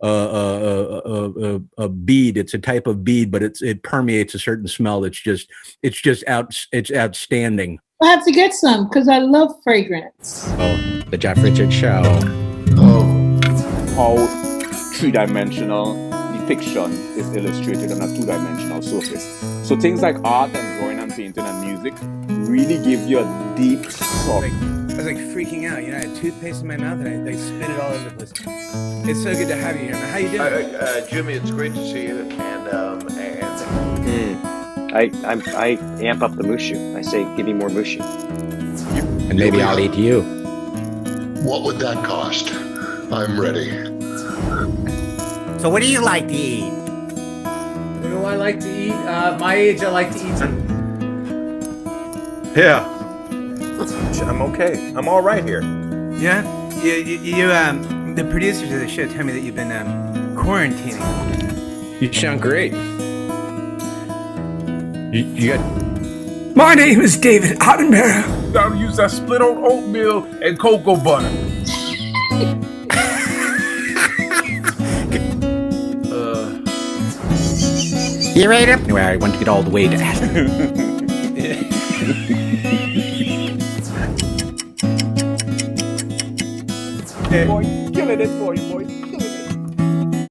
a bead. It's a type of bead, but it permeates a certain smell. It's outstanding. I'll have to get some because I love fragrance. Oh, the Jeff Richards Show. Oh, how three-dimensional depiction is illustrated on a two-dimensional surface. So things like art and drawing and painting and music really give you a deep thought. I was like freaking out, you know, I had toothpaste in my mouth and I spit it all over the place. It's so good to have you here, man. How you doing? Jimmy, it's great to see you. I amp up the mushu. I say, give me more mushu. And maybe I'll eat you. What would that cost? I'm ready. So what do you like to eat? What do I like to eat? My age, I like to eat. Yeah. I'm okay. I'm all right here. Yeah? You the producers of the show tell me that you've been quarantining. You sound great. You got... My name is David Attenborough. Gotta use that split oat oatmeal and cocoa butter. You ready? Anyway, I want to get all the way to that. Boy, killing it for you, boy.